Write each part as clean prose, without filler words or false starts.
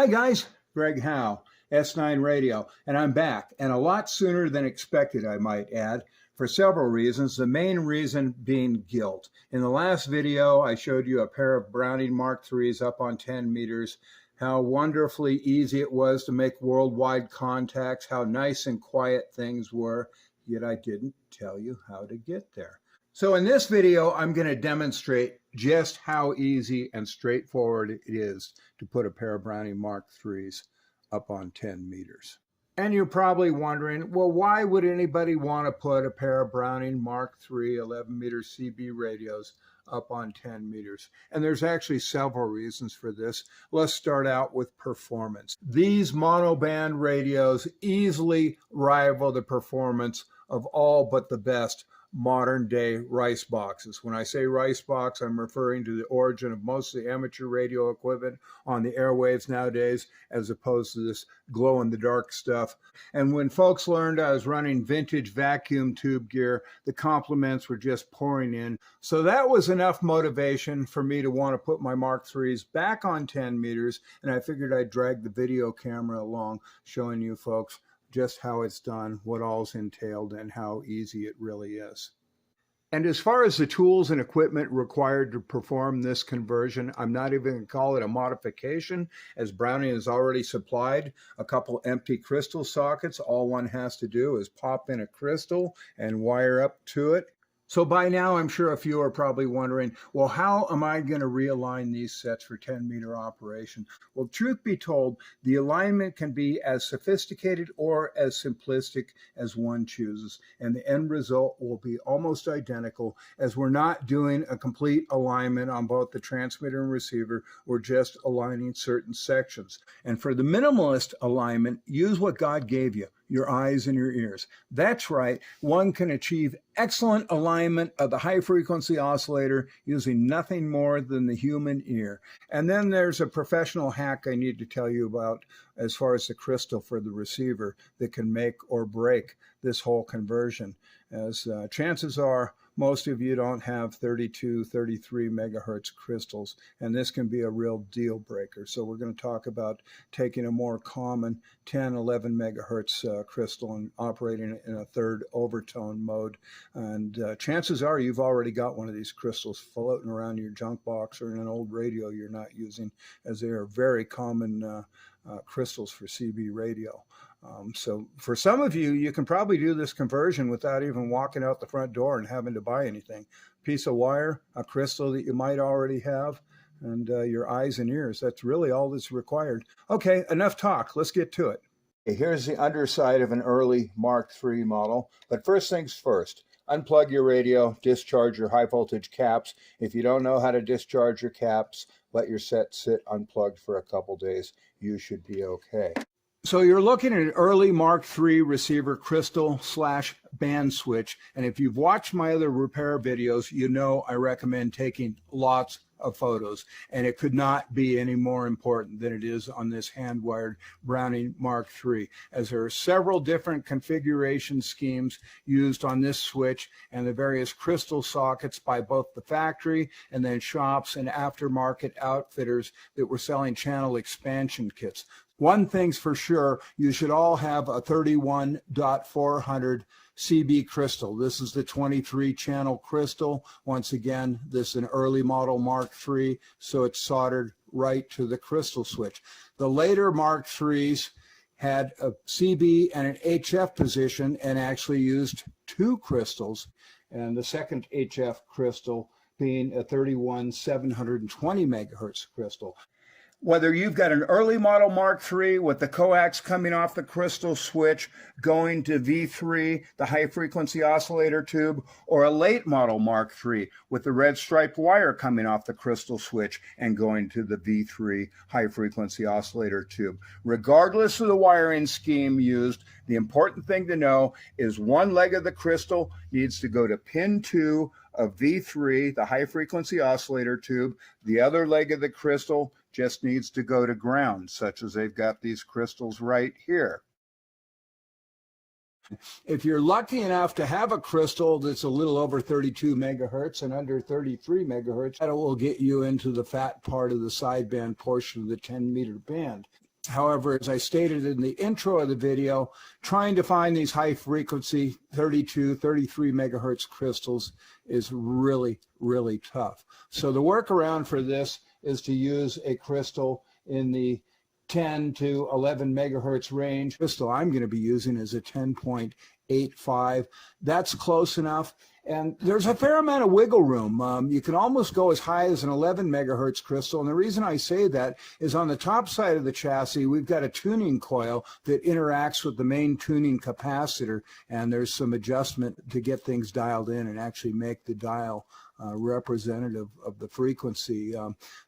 Hi guys, Gregg Howe, S9 Radio, and I'm back, and a lot sooner than expected, I might add, for several reasons, the main reason being guilt. In the last video, I showed you a pair of Browning Mark IIIs up on 10 meters, how wonderfully easy it was to make worldwide contacts, how nice and quiet things were, yet I didn't tell you how to get there. So in this video, I'm going to demonstrate just how easy and straightforward it is to put a pair of Browning Mark IIIs up on 10 meters. And you're probably wondering, well, why would anybody want to put a pair of Browning Mark III 11-meter CB radios up on 10 meters? And there's actually several reasons for this. Let's start out with performance. These monoband radios easily rival the performance of all but the best modern day rice boxes. When I say rice box, I'm referring to the origin of most of the amateur radio equipment on the airwaves nowadays, as opposed to this glow in the dark stuff. And when folks learned I was running vintage vacuum tube gear, the compliments were just pouring in. So that was enough motivation for me to want to put my Mark IIIs back on 10 meters, and I figured I'd drag the video camera along, showing you folks just how it's done, what all's entailed, and how easy it really is. And as far as the tools and equipment required to perform this conversion, I'm not even going to call it a modification, as Browning has already supplied a couple empty crystal sockets. All one has to do is pop in a crystal and wire up to it. So by now, I'm sure a few are probably wondering, well, how am I going to realign these sets for 10-meter operation? Well, truth be told, the alignment can be as sophisticated or as simplistic as one chooses, and the end result will be almost identical, as we're not doing a complete alignment on both the transmitter and receiver. We're just aligning certain sections. And for the minimalist alignment, use what God gave you, your eyes and your ears. That's right, one can achieve excellent alignment of the high-frequency oscillator using nothing more than the human ear. And then there's a professional hack I need to tell you about as far as the crystal for the receiver that can make or break this whole conversion, as chances are most of you don't have 32, 33 megahertz crystals, and this can be a real deal breaker. So we're going to talk about taking a more common 10, 11 megahertz crystal and operating it in a third overtone mode. And chances are you've already got one of these crystals floating around your junk box or in an old radio you're not using, as they are very common crystals for CB radio. So for some of you, you can probably do this conversion without even walking out the front door and having to buy anything. Piece of wire, a crystal that you might already have, and your eyes and ears. That's really all that's required. Okay, enough talk. Let's get to it. Okay, here's the underside of an early Mark III model. But first things first, unplug your radio, discharge your high voltage caps. If you don't know how to discharge your caps, let your set sit unplugged for a couple days. You should be okay. So you're looking at an early Mark III receiver crystal / band switch. And if you've watched my other repair videos, you know I recommend taking lots of photos. And it could not be any more important than it is on this hand-wired Browning Mark III, as there are several different configuration schemes used on this switch and the various crystal sockets by both the factory and then shops and aftermarket outfitters that were selling channel expansion kits. One thing's for sure, you should all have a 31.400 CB crystal. This is the 23-channel crystal. Once again, this is an early model Mark III, so it's soldered right to the crystal switch. The later Mark IIIs had a CB and an HF position and actually used two crystals, and the second HF crystal being a 31,720 megahertz crystal. Whether you've got an early model Mark III with the coax coming off the crystal switch going to V3, the high frequency oscillator tube, or a late model Mark III with the red striped wire coming off the crystal switch and going to the V3 high frequency oscillator tube. Regardless of the wiring scheme used, the important thing to know is one leg of the crystal needs to go to pin 2 of V3, the high frequency oscillator tube. The other leg of the crystal just needs to go to ground, such as they've got these crystals right here. If you're lucky enough to have a crystal that's a little over 32 megahertz and under 33 megahertz, that will get you into the fat part of the sideband portion of the 10-meter band. However, as I stated in the intro of the video, trying to find these high frequency 32, 33 megahertz crystals is really, really tough. So the workaround for this is to use a crystal in the 10 to 11 megahertz range. The crystal I'm going to be using is a 10.85. That's close enough. And there's a fair amount of wiggle room. You can almost go as high as an 11 megahertz crystal. And the reason I say that is on the top side of the chassis, we've got a tuning coil that interacts with the main tuning capacitor. And there's some adjustment to get things dialed in and actually make the dial representative of the frequency.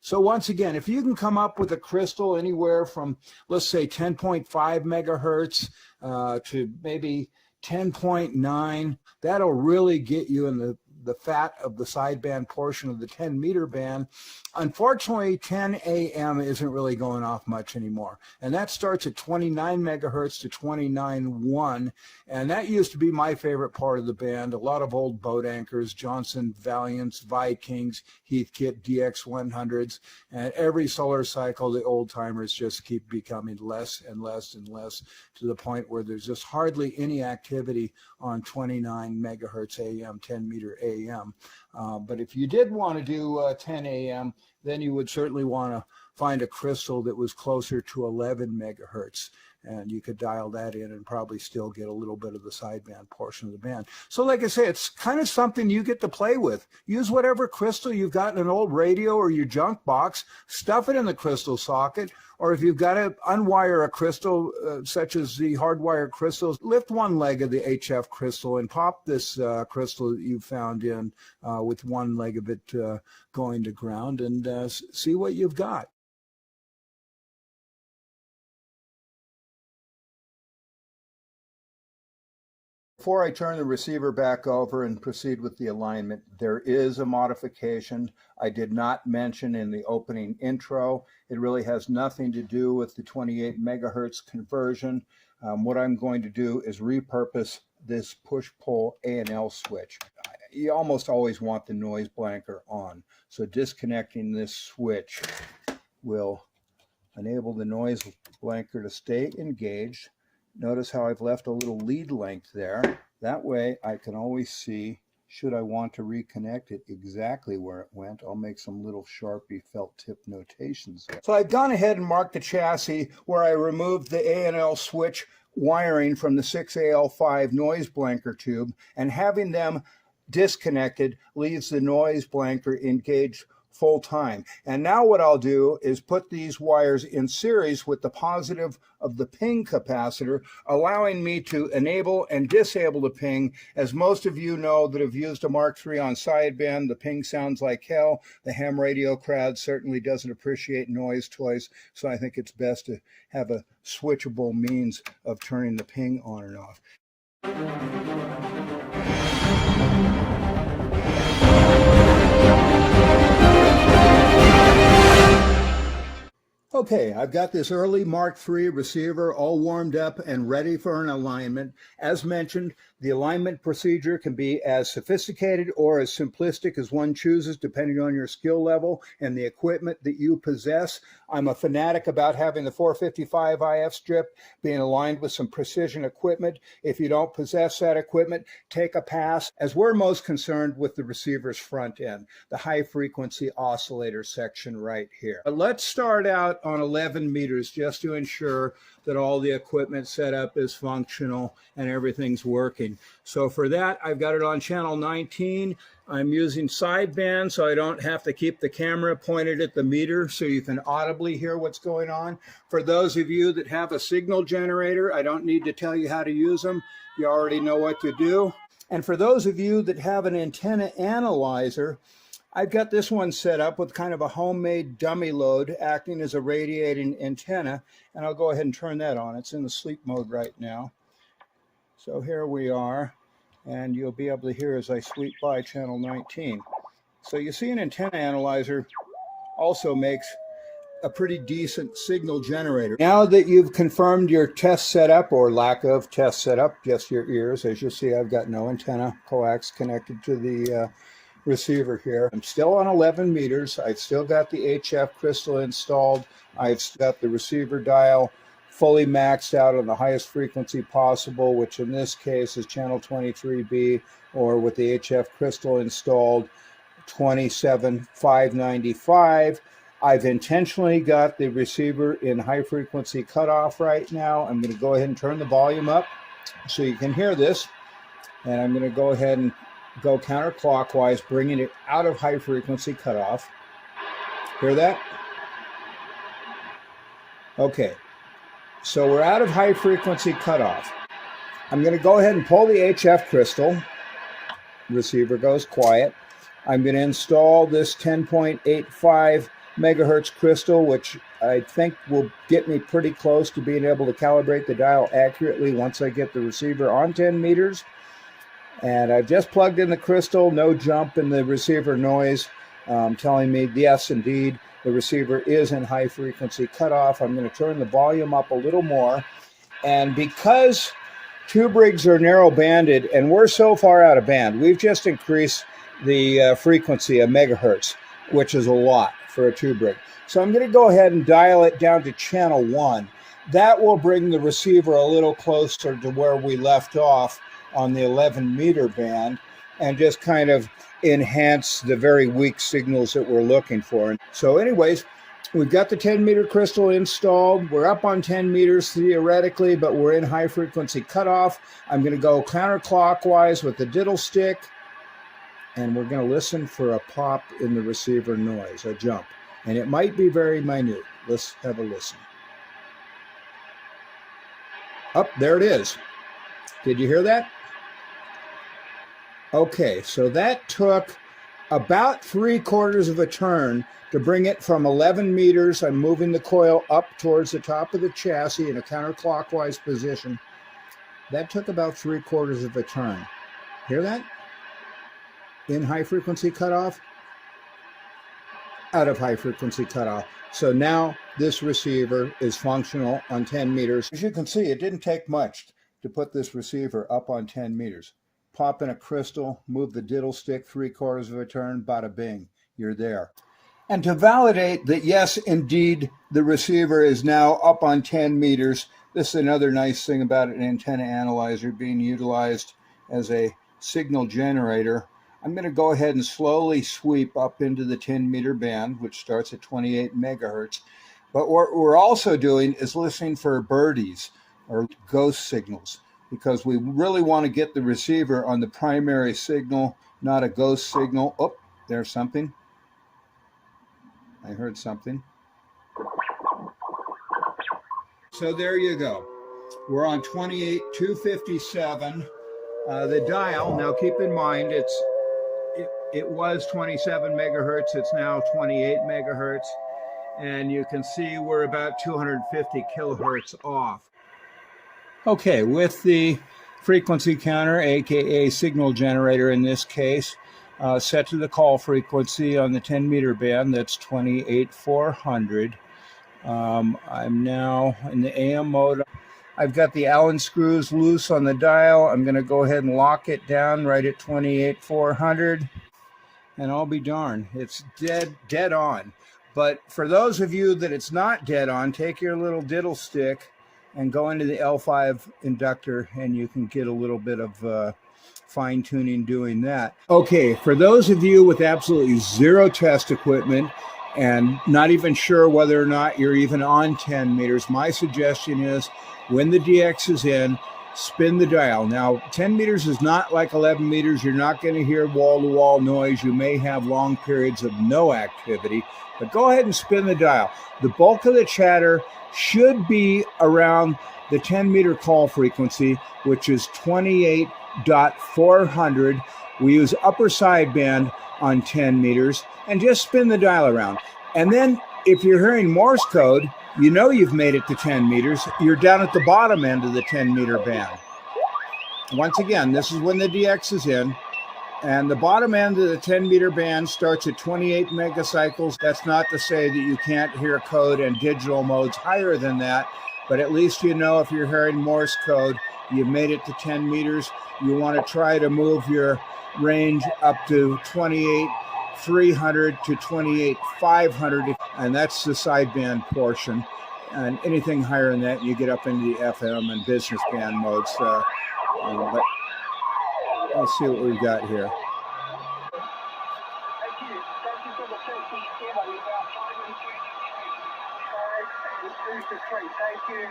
So once again, if you can come up with a crystal anywhere from, let's say, 10.5 megahertz to maybe 10.9, that'll really get you in the fat of the sideband portion of the 10 meter band. Unfortunately, 10 AM isn't really going off much anymore. And that starts at 29 megahertz to 29.1. And that used to be my favorite part of the band. A lot of old boat anchors, Johnson Valiants, Vikings, Heathkit DX100s. And every solar cycle, the old timers just keep becoming less and less and less, to the point where there's just hardly any activity on 29 megahertz AM, 10 meter AM. But if you did want to do 10 AM, then you would certainly want to find a crystal that was closer to 11 megahertz. And you could dial that in and probably still get a little bit of the sideband portion of the band. So like I say, it's kind of something you get to play with. Use whatever crystal you've got in an old radio or your junk box, stuff it in the crystal socket, or if you've got to unwire a crystal, such as the hardwire crystals, lift one leg of the HF crystal and pop this crystal that you found in with one leg of it going to ground, and see what you've got. Before I turn the receiver back over and proceed with the alignment, there is a modification I did not mention in the opening intro. It really has nothing to do with the 28 megahertz conversion. What I'm going to do is repurpose this push-pull A&L switch. You almost always want the noise blanker on, so disconnecting this switch will enable the noise blanker to stay engaged. Notice how I've left a little lead length there. That way I can always see, should I want to reconnect it, exactly where it went. I'll make some little Sharpie felt tip notations there. So I've gone ahead and marked the chassis where I removed the A&L switch wiring from the 6AL5 noise blanker tube, and having them disconnected leaves the noise blanker engaged full time. And now what I'll do is put these wires in series with the positive of the ping capacitor, allowing me to enable and disable the ping. As most of you know that have used a Mark III on sideband, the ping sounds like hell. The ham radio crowd certainly doesn't appreciate noise toys, so I think it's best to have a switchable means of turning the ping on and off. Okay, I've got this early Mark III receiver all warmed up and ready for an alignment. As mentioned, the alignment procedure can be as sophisticated or as simplistic as one chooses, depending on your skill level and the equipment that you possess. I'm a fanatic about having the 455 IF strip being aligned with some precision equipment. If you don't possess that equipment, take a pass, as we're most concerned with the receiver's front end, the high frequency oscillator section right here. But let's start out on 11 meters just to ensure that all the equipment setup is functional and everything's working. So for that, I've got it on channel 19. I'm using sideband so I don't have to keep the camera pointed at the meter, so you can audibly hear what's going on. For those of you that have a signal generator, I don't need to tell you how to use them. You already know what to do. And for those of you that have an antenna analyzer, I've got this one set up with kind of a homemade dummy load acting as a radiating antenna, and I'll go ahead and turn that on. It's in the sleep mode right now. So here we are, and you'll be able to hear as I sweep by channel 19. So you see, an antenna analyzer also makes a pretty decent signal generator. Now that you've confirmed your test setup or lack of test setup, just your ears, as you see, I've got no antenna coax connected to the receiver here. I'm still on 11 meters. I've still got the HF crystal installed. I've got the receiver dial fully maxed out on the highest frequency possible, which in this case is channel 23B, or with the HF crystal installed, 27,595. I've intentionally got the receiver in high frequency cutoff right now. I'm going to go ahead and turn the volume up so you can hear this. And I'm going to go ahead and go counterclockwise, bringing it out of high frequency cutoff. Hear that? Okay. So we're out of high frequency cutoff. I'm going to go ahead and pull the HF crystal. Receiver goes quiet. I'm going to install this 10.85 megahertz crystal, which I think will get me pretty close to being able to calibrate the dial accurately once I get the receiver on 10 meters. And I've just plugged in the crystal, no jump in the receiver noise, telling me, yes, indeed, the receiver is in high frequency cutoff. I'm going to turn the volume up a little more. And because tube rigs are narrow banded and we're so far out of band, we've just increased the frequency of megahertz, which is a lot for a tube rig. So I'm going to go ahead and dial it down to channel 1. That will bring the receiver a little closer to where we left off on the 11 meter band and just kind of enhance the very weak signals that we're looking for. So anyways, we've got the 10 meter crystal installed. We're up on 10 meters theoretically, but we're in high frequency cutoff. I'm going to go counterclockwise with the diddle stick, and we're going to listen for a pop in the receiver noise, a jump. And it might be very minute. Let's have a listen. Up, there it is. Did you hear that? Okay, so that took about 3/4 of a turn to bring it from 11 meters. I'm moving the coil up towards the top of the chassis in a counterclockwise position. That took about 3/4 of a turn. Hear that? In high frequency cutoff, out of high frequency cutoff. So now this receiver is functional on 10 meters. As you can see, it didn't take much to put this receiver up on 10 meters. Pop in a crystal, move the diddle stick 3/4 of a turn, bada bing, you're there. And to validate that, yes, indeed, the receiver is now up on 10 meters, this is another nice thing about an antenna analyzer being utilized as a signal generator. I'm going to go ahead and slowly sweep up into the 10 meter band, which starts at 28 megahertz. But what we're also doing is listening for birdies or ghost signals, because we really want to get the receiver on the primary signal, not a ghost signal. Oh, there's something. I heard something. So there you go. We're on 28,257. The dial, now keep in mind, it was 27 megahertz. It's now 28 megahertz. And you can see we're about 250 kilohertz off. Okay, with the frequency counter, aka signal generator in this case, set to the call frequency on the 10 meter band, that's 28,400. I'm now in the AM mode. I've got the Allen screws loose on the dial. I'm going to go ahead and lock it down right at 28,400. And I'll be darned, it's dead on. But for those of you that it's not dead on, take your little diddle stick and go into the L5 inductor, and you can get a little bit of fine tuning doing that. Okay, for those of you with absolutely zero test equipment and not even sure whether or not you're even on 10 meters, my suggestion is when the DX is in, spin the dial. Now, 10 meters is not like 11 meters. You're not going to hear wall-to-wall noise. You may have long periods of no activity, but go ahead and spin the dial. The bulk of the chatter should be around the 10 meter call frequency, which is 28,400. We use upper sideband on 10 meters, and just spin the dial around. And then if you're hearing Morse code, you know you've made it to 10 meters. You're down at the bottom end of the 10 meter band. Once again, this is when the DX is in. And the bottom end of the 10 meter band starts at 28 megacycles. That's not to say that you can't hear code and digital modes higher than that, but at least you know if you're hearing Morse code, You've made it to 10 meters. You want to try to move your range up to 28,300 to 28,500, and that's the sideband portion. And anything higher than that, you get up into the FM and business band modes. But let's see what we've got here. Thank you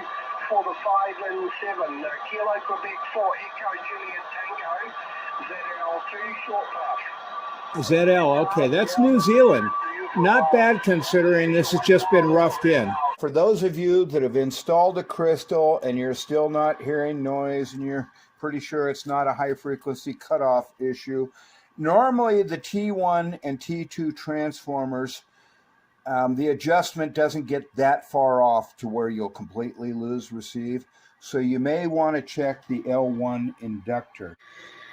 for the 5 and 7. Kilo Quebec 4 Echo Juliet Tango, ZL2 short path. ZL, okay, that's New Zealand. Not bad considering this has just been roughed in. For those of you that have installed a crystal and you're still not hearing noise and you're pretty sure it's not a high frequency cutoff issue, normally the T1 and T2 transformers, the adjustment doesn't get that far off to where you'll completely lose receive. So you may want to check the L1 inductor.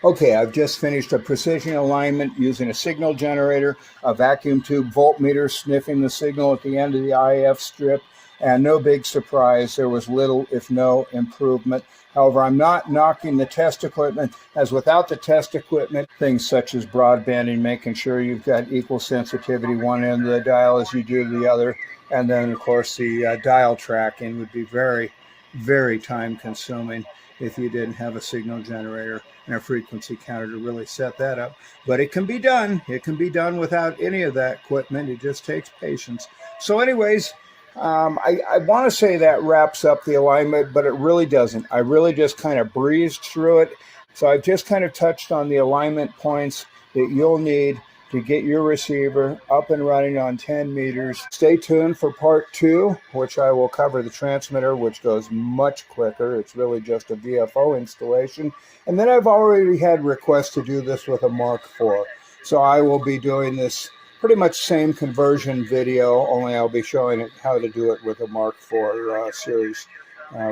Okay, I've just finished a precision alignment using a signal generator, a vacuum tube voltmeter sniffing the signal at the end of the IF strip, and no big surprise, there was little, if no, improvement. However, I'm not knocking the test equipment, as without the test equipment, things such as broadbanding, making sure you've got equal sensitivity one end of the dial as you do the other, and then, of course, the dial tracking would be very, very time consuming if you didn't have a signal generator and a frequency counter to really set that up. But it can be done. It can be done without any of that equipment. It just takes patience. So anyways, I want to say that wraps up the alignment, but it really doesn't. I really just kind of breezed through it. So I've just kind of touched on the alignment points that you'll need to get your receiver up and running on 10 meters. Stay tuned for part 2, which I will cover the transmitter, which goes much quicker. It's really just a VFO installation. And then I've already had requests to do this with a Mark IV. So I will be doing this pretty much same conversion video, only I'll be showing it how to do it with a Mark IV series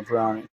Browning.